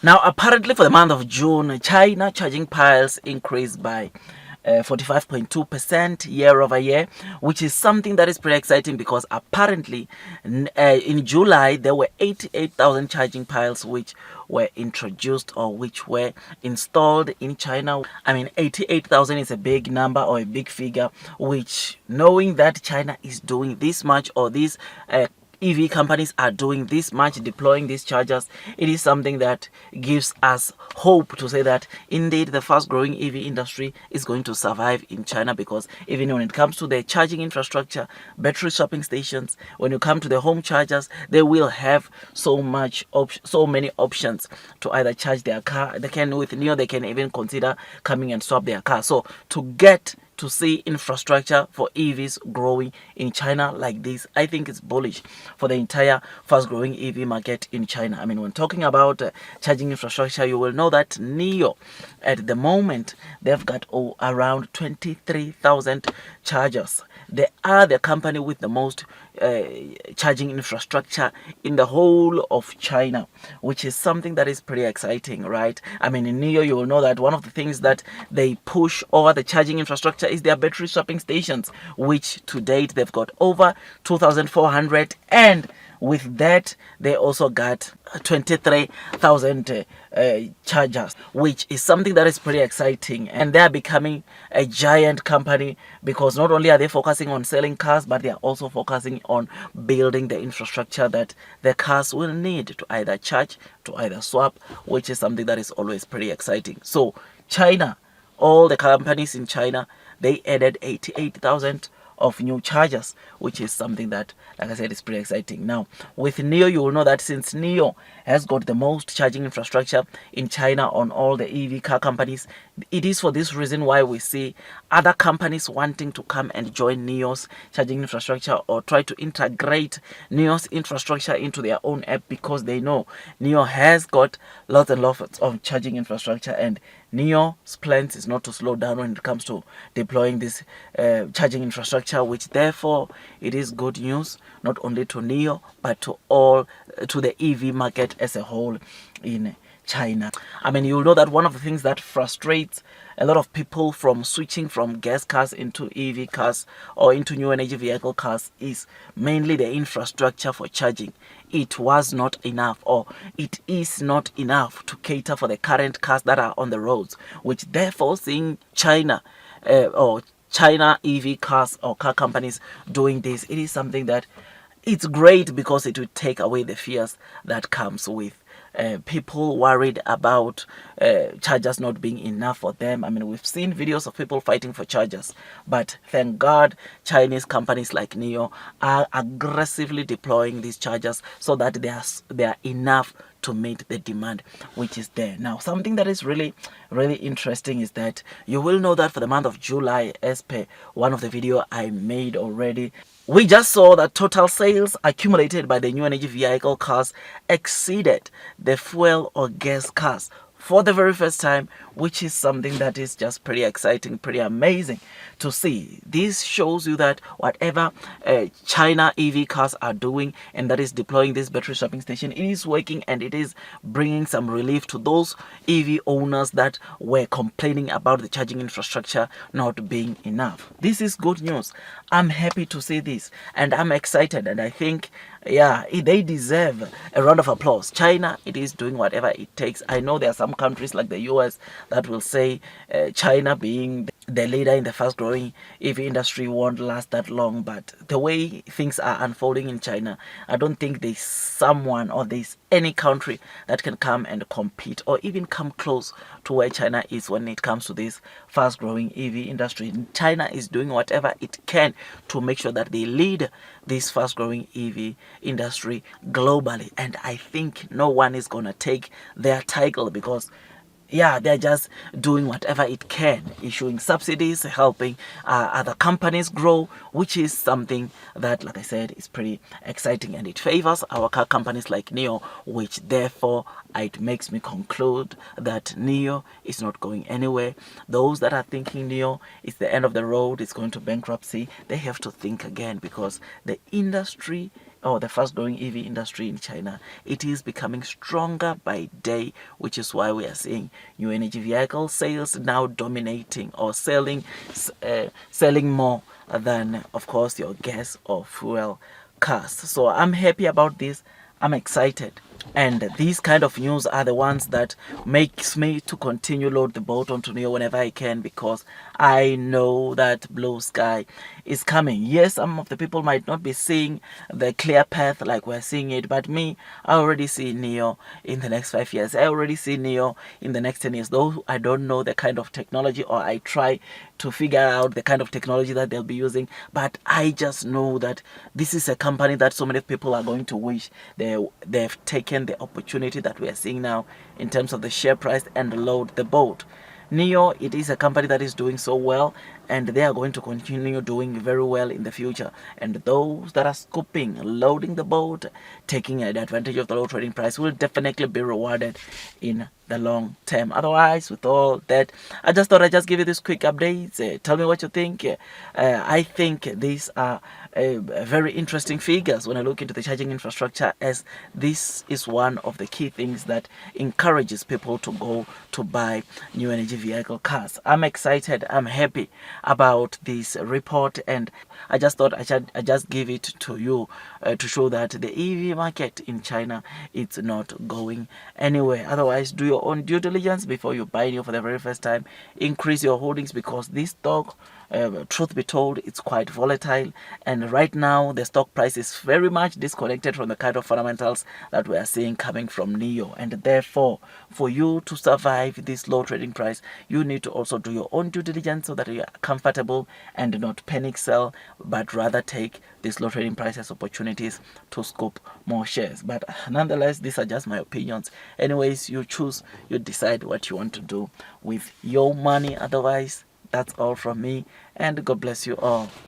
Now, apparently for the month of June, China charging piles increased by 45.2% year over year, which is something that is pretty exciting because apparently in July there were 88,000 charging piles which were introduced or which were installed in China. I mean, 88,000 is a big number or a big figure, which knowing that China is doing this much or this EV companies are doing this much, deploying these chargers, it is something that gives us hope to say that indeed the fast growing EV industry is going to survive in China, because even when it comes to the charging infrastructure, battery swapping stations, when you come to the home chargers, they will have so many options to either charge their car. They can, with NIO, they can even consider coming and swap their car. So to get to see infrastructure for EVs growing in China like this, I think it's bullish for the entire fast growing EV market in China. I mean, when talking about charging infrastructure, you will know that NIO at the moment they've got around 23,000 chargers. They are the company with the most charging infrastructure in the whole of China, which is something that is pretty exciting, right? I mean, in NIO, you will know that one of the things that they push over the charging infrastructure is their battery swapping stations, which to date they've got over 2,400, and with that they also got 23,000 chargers, which is something that is pretty exciting. And they are becoming a giant company because not only are they focusing on selling cars, but they are also focusing on building the infrastructure that the cars will need to either charge, to either swap, which is something that is always pretty exciting. So China, all the companies in China, they added 88,000 of new chargers, which is something that, like I said, is pretty exciting. Now, with NIO, you will know that since NIO has got the most charging infrastructure in China on all the EV car companies, it is for this reason why we see other companies wanting to come and join NIO's charging infrastructure or try to integrate NIO's infrastructure into their own app, because they know NIO has got lots and lots of charging infrastructure, and NIO's plans is not to slow down when it comes to deploying this charging infrastructure, which therefore it is good news not only to NIO but to the EV market as a whole in China. I mean, you'll know that one of the things that frustrates a lot of people from switching from gas cars into EV cars or into new energy vehicle cars is mainly the infrastructure for charging. It was not enough, or it is not enough to cater for the current cars that are on the roads, which therefore seeing China or China EV cars or car companies doing this, it is something that it's great because it will take away the fears that comes with people worried about chargers not being enough for them. I mean, we've seen videos of people fighting for chargers, but thank God Chinese companies like NIO are aggressively deploying these chargers so that they are enough to meet the demand which is there. Now, something that is really interesting is that you will know that for the month of July, as per one of the video I made already, we just saw that total sales accumulated by the new energy vehicle cars exceeded the fuel or gas cars for the very first time, which is something that is just pretty exciting, pretty amazing to see. This shows you that whatever China EV cars are doing, and that is deploying this battery swapping station, it is working, and it is bringing some relief to those EV owners that were complaining about the charging infrastructure not being enough. This is good news. I'm happy to see this, and I'm excited, and I think, yeah, they deserve a round of applause. China, it is doing whatever it takes. I know there are some countries like the US that will say China being the leader in the fast growing EV industry won't last that long, but the way things are unfolding in China, I don't think there's someone or there's any country that can come and compete or even come close to where China is when it comes to this fast growing EV industry. China is doing whatever it can to make sure that they lead this fast growing EV industry globally, and I think no one is gonna take their title, because yeah, they're just doing whatever it can, issuing subsidies, helping other companies grow, which is something that, like I said, is pretty exciting, and it favors our car companies like NIO, which therefore it makes me conclude that NIO is not going anywhere. Those that are thinking NIO is the end of the road, it's going to bankruptcy, they have to think again, because the industry or the fast growing EV industry in China, it is becoming stronger by day, which is why we are seeing new energy vehicle sales now dominating or selling more than, of course, your gas or fuel cars. So I'm happy about this. I'm excited. And these kind of news are the ones that makes me to continue load the boat onto Neo whenever I can, because I know that blue sky is coming. Yes, some of the people might not be seeing the clear path like we're seeing it, but me, I already see Neo in the next 5 years. I already see Neo in the next 10 years. Though I don't know the kind of technology, or I try to figure out the kind of technology that they'll be using, but I just know that this is a company that so many people are going to wish they've taken the opportunity that we are seeing now in terms of the share price and load the boat. Neo, it is a company that is doing so well, and they are going to continue doing very well in the future. And those that are scooping, loading the boat, taking advantage of the low trading price will definitely be rewarded in the long term. Otherwise, with all that, I just thought I'd just give you this quick updates. Tell me what you think. I think these are very interesting figures when I look into the charging infrastructure, as this is one of the key things that encourages people to go to buy new energy vehicle cars. I'm excited. I'm happy about this report, and I just thought I just give it to you to show that the EV market in China, it's not going anywhere. Otherwise, do your own due diligence before you buy new for the very first time. Increase your holdings, because this stock, truth be told, it's quite volatile, and right now the stock price is very much disconnected from the kind of fundamentals that we are seeing coming from Neo. And therefore, for you to survive this low trading price, you need to also do your own due diligence so that you are comfortable and not panic sell, but rather take these low trading price as opportunities to scoop more shares. But nonetheless, these are just my opinions. Anyways, you choose, you decide what you want to do with your money. Otherwise, that's all from me, and God bless you all.